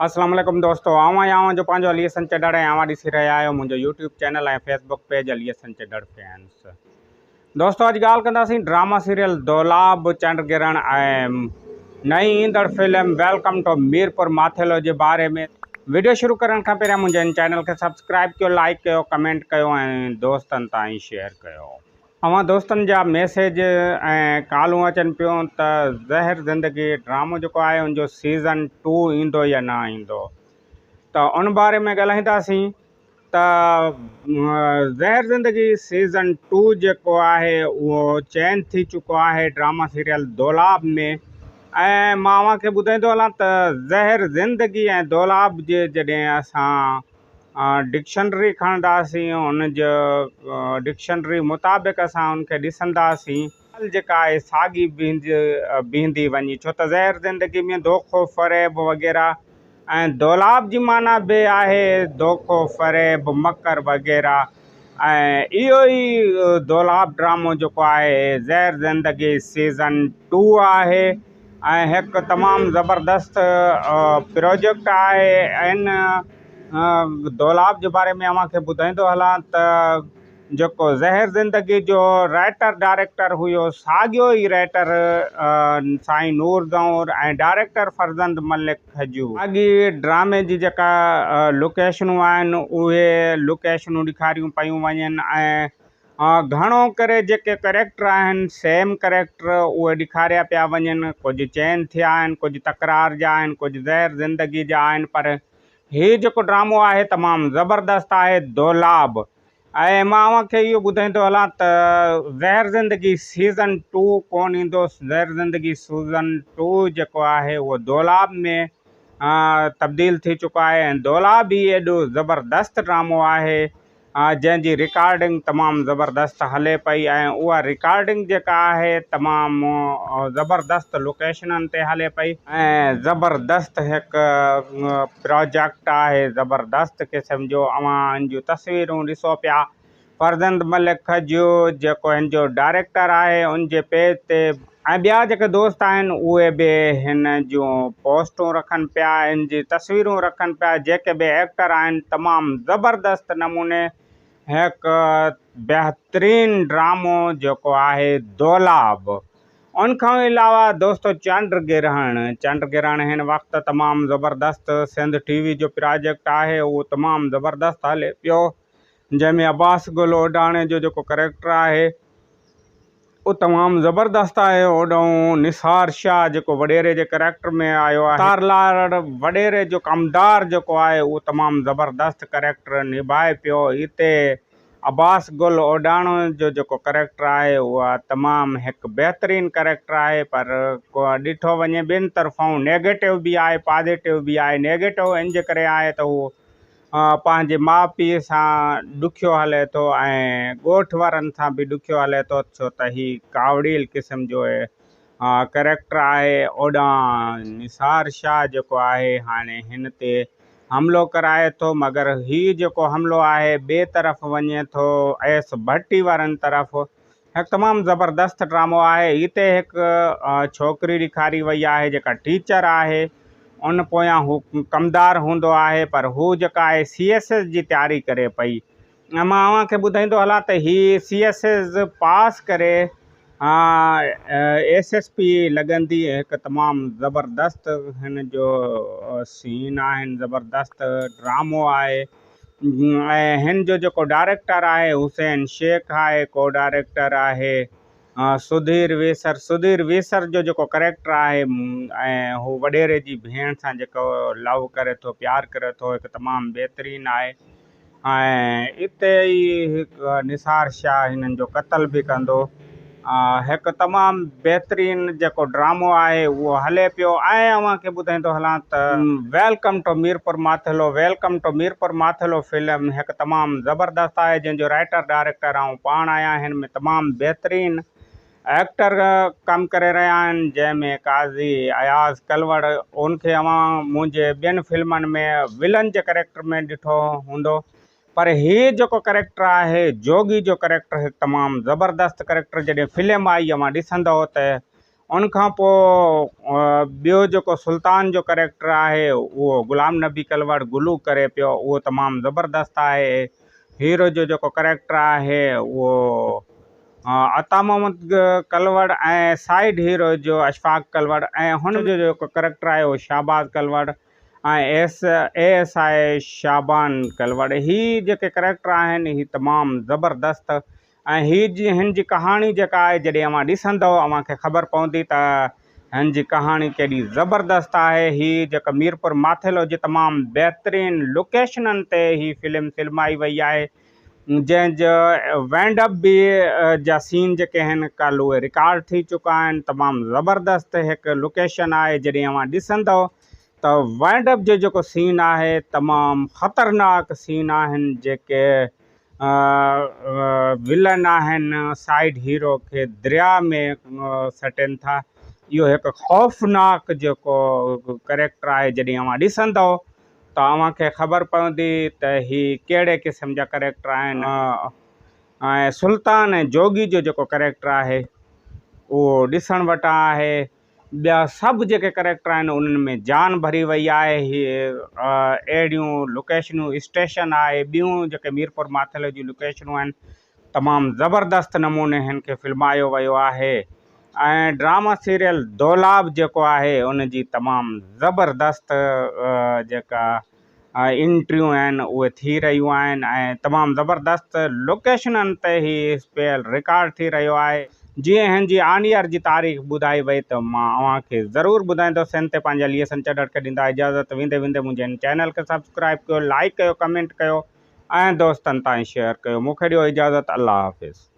अस्सलाम वालेकुम दोस्तों, आवां जो पंहिंजो अलियसन चढ़ड़ ऐं आवां ॾिसी रहिया आहियो मुंहिंजो यूट्यूब चैनल ऐं फेसबुक पेज अलियसन चढ़ड़ फैंस। दोस्तों अॼु ॻाल्हि कंदासीं ड्रामा सीरियल दौलाब चंड गिरण ऐं नई ईंदड़ film welcome to Mirpur Mathelo जे बारे में। वीडियो शुरू करण खां पहिरियां मुंहिंजे चैनल खे सब्सक्राइब कयो, लाइक कयो, कमेंट कयो ऐं दोस्तनि ताईं शेयर कयो। अवां दोस्तनि जा मैसेज ऐं कॉलूं अचनि पियूं त ज़हर ज़िंदगी ड्रामो जेको आहे उनजो सीज़न 2 ईंदो या न ईंदो, त उन बारे में ॻाल्हाईंदासीं। त ज़हर ज़िंदगी सीज़न 2 जेको आहे उहो चैन थी चुको आहे ड्रामा सीरियल दौलाब में। ऐं मां अव्हांखे ॿुधाईंदो हलां त ज़हर ज़िंदगी ऐं दौलाब जे जॾहिं असां डिक्शनरी खणंदासीं, उन जो डिक्शनरी मुताबिक़ असां उनखे ॾिसंदासीं जेका आहे साॻी बीहंदी वञी, छो त ज़हर ज़िंदगी में धोखो फ़रेब वग़ैरह ऐं दौलाब जी माना बि आहे धोखो फ़रेब मकर वग़ैरह। ऐं इहो ई दौलाब ड्रामो जेको आहे ज़हर ज़िंदगी सीज़न 2 आहे ऐं हिकु तमामु ज़बरदस्त प्रोजेक्ट आहे। इन दौलाब जे बारे में अव्हांखे ॿुधाईंदो हलां त जेको ज़हर ज़िंदगी जो राइटर डायरेक्टर हुयो साॻियो ई राइटर साईं नूर ज़ौर ऐं डायरेक्टर फरज़ंद मलिक खजू। साॻी ड्रामे जी जेका लोकेशनूं आहिनि उहे लोकेशनूं ॾेखारियूं पियूं वञनि ऐं घणो करे जेके करेक्टर आहिनि सेम करेक्टर उहे ॾेखारिया पिया वञनि। कुझु चैन थिया आहिनि, कुझु तकरार जा आहिनि, कुझु ज़हर ज़िंदगी जा आहिनि, पर हीउ जेको ड्रामो आहे तमामु ज़बरदस्त आहे दौलाब। ऐं मां अव्हांखे इहो ॿुधाईंदो हलां त ज़हर ज़िंदगी सीज़न 2 कोन ईंदो। ज़हर ज़िंदगी सीज़न 2 जेको आहे उहो दौलाब में तब्दील थी चुको आहे ऐं दौलाब ई एॾो ज़बरदस्त ड्रामो आहे जंहिंजी रिकॉर्डिंग तमामु ज़बरदस्त हले पई ऐं उहा रिकॉर्डिंग जेका आहे तमामु ज़बरदस्त लोकेशननि ते हले पई ऐं ज़बरदस्त हिकु प्रोजेक्ट आहे, ज़बरदस्त क़िस्म जो। अव्हां जूं तस्वीरूं ॾिसो पिया, फरज़ंद मलिक खजू जेको हिन जो डायरेक्टर आहे उन जे पेज ते ऐं ॿिया जेके दोस्त आहिनि उहे बि हिन जूं पोस्टूं रखनि पिया, हिन जी तस्वीरूं रखनि पिया। जेके बि एक्टर आहिनि तमामु ज़बरदस्त नमूने हिकु बहितरीनु ड्रामो जेको आहे दौलाब। उन खां अलावा दोस्तों चंड गिरहण हिन वक़्तु तमामु ज़बरदस्त सिंध टीवी जो प्रोजेक्ट आहे, उहो तमामु ज़बरदस्त हले पियो, जंहिंमें अब्बास गुल ओडाणे जो जेको करेक्टर आहे उहो तमामु ज़बरदस्त आहे। ओॾों निसार शाह जेको वॾेरे जे करेक्टर में आयो आहे, तारलाल वॾेरे जो कमदार जेको आहे उहो तमामु ज़बरदस्त करेक्टर निभाए पियो। हिते अब्बास गुल ओडाणो जो जेको करेक्टर आहे उहा तमामु हिकु बहितरीनु करेक्टर आहे, पर को ॾिठो वञे ॿिनि तरफ़ां नेगेटिव बि आहे पॉजिटिव बि आहे। नेगेटिव इन जे करे आहे त उहो पंहिंजे माउ पीउ सां ॾुखियो हले थो ऐं ॻोठ वारनि सां बि ॾुखियो हले थो, छो त हीउ कावड़ील क़िस्म जो करेक्टर आहे। ओॾां निसार शाह जेको आहे हाणे हिन ते हमिलो कराए थो, मगर हीउ जेको हमिलो आहे ॿिए तरफ़ वञे थो एस भट्टी वारनि तरफ़। हिकु तमामु ज़बरदस्त ड्रामो आहे। हिते हिकु छोकिरी ॾेखारी वई आहे जेका टीचर आहे, उन पोयां हू कमदार हूंदो आहे, पर हू जेका आहे CSS जी तयारी करे पई। ऐं मां अव्हांखे ॿुधाईंदो हलां त हीअ CSS पास करे SSP लॻंदी। हिकु तमामु ज़बरदस्त हिन जो सीन आहिनि, ज़बरदस्त ड्रामो आहे। ऐं हिन जो जेको डायरेक्टर आहे हुसैन शेख आहे, को डायरेक्टर आहे सुधीर वेसर जो जेको करेक्टर आहे ऐं हू वॾेरे जी भेण सां जेको लव करे थो, प्यार करे थो, हिकु तमामु बहितरीनु आहे। ऐं हिते ई हिकु निसार शाह हिननि जो क़त्ल बि कंदो। हिकु तमामु बहितरीनु जेको ड्रामो आहे उहो हले पियो। ऐं अव्हांखे ॿुधाईंदो हलां त welcome to Mirpur Mathelo film हिकु तमामु ज़बरदस्त आहे, जंहिंजो राइटर डायरेक्टर ऐं पाण आहियां। हिन में तमामु बहितरीनु एक्टर कमु करे रहिया आहिनि, जंहिंमें काज़ी अयाज़ कलवड़, उनखे अव्हां मुंहिंजे ॿियनि फिल्मनि में विलन जे करेक्टर में ॾिठो हूंदो, पर हीउ जेको करेक्टर आहे जोगी जो करेक्टर हिकु तमामु ज़बरदस्त करेक्टर। जॾहिं फिल्म आई अव्हां ॾिसंदव त उन खां पोइ ॿियो जेको सुल्तान जो कैरेक्टर आहे उहो गुलाम नबी कलवड़ गुलू करे पियो, उहो तमामु ज़बरदस्तु आहे। हीरो जो जेको कैरेक्टर आहे उहो अता मोहम्मद कलवड़ ऐं साइड हीरो जो अशफाक कलवड़ ऐं हुन जो जेको कैरेक्टर आहे उहो शाहबाज़ कलवड़ ऐं ASI शाबान कलवड़। ही जेके कैरेक्टर आहिनि ही तमामु ज़बरदस्तु ऐं हिन जी कहाणी जेका आहे जॾहिं अव्हां ॾिसंदव अव्हांखे ख़बर पवंदी त हिन जी कहाणी केॾी ज़बरदस्तु आहे। ही जेका मीरपुर माथेलो जी तमामु बहितरीनु लोकेशननि ते ही फिल्माई वई आहे, जंहिंजो वाइंड अप बि जा सीन जेके आहिनि कल्ह उहे रिकॉर्ड थी चुका आहिनि। तमामु ज़बरदस्तु हिकु लोकेशन आहे, जॾहिं अव्हां ॾिसंदव त वाइंड अप जो जेको सीन आहे तमामु ख़तरनाक सीन आहिनि। जेके विलन आहिनि साइड हीरो खे दरिया में सटनि था, इहो हिकु ख़ौफ़नाक जेको कैरेक्टर आहे। जॾहिं अव्हां ॾिसंदव त अव्हांखे ख़बर पवंदी त ही कहिड़े क़िस्म जा कैरेक्टर आहिनि। ऐं सुल्तान ऐं जोगी जो जेको कैरेक्टर आहे उहो ॾिसण वटां आहे। ॿिया सभु जेके कैरेक्टर आहिनि उन्हनि में जान भरी वई आहे। अहिड़ियूं लोकेशनूं स्टेशन आहे, ॿियूं जेके मीरपुर माथेलो जी लोकेशनूं आहिनि तमामु ज़बरदस्तु नमूने हिन खे फिल्मायो वियो आहे। ऐं ड्रामा सीरियल दौलाब जेको आहे उन जी तमामु ज़बरदस्तु जेका इंट्रियूं आहिनि उहे थी रहियूं आहिनि ऐं तमामु ज़बरदस्तु लोकेशननि ते ही पियल रिकॉर्ड थी रहियो आहे। जीअं हिन जी आनियर जी तारीख़ ॿुधाई वई त मां अव्हांखे ज़रूरु ॿुधाईंदुसि। हिन ते पंहिंजा लिएसन चॾड़ खे ॾींदा इजाज़त। वेंदे मुंहिंजे हिन चैनल खे सब्सक्राइब कयो, लाइक कयो, कमेंट कयो ऐं दोस्तनि ताईं शेयर कयो। मूंखे ॾियो इजाज़त। अल्लाह हाफ़िज़।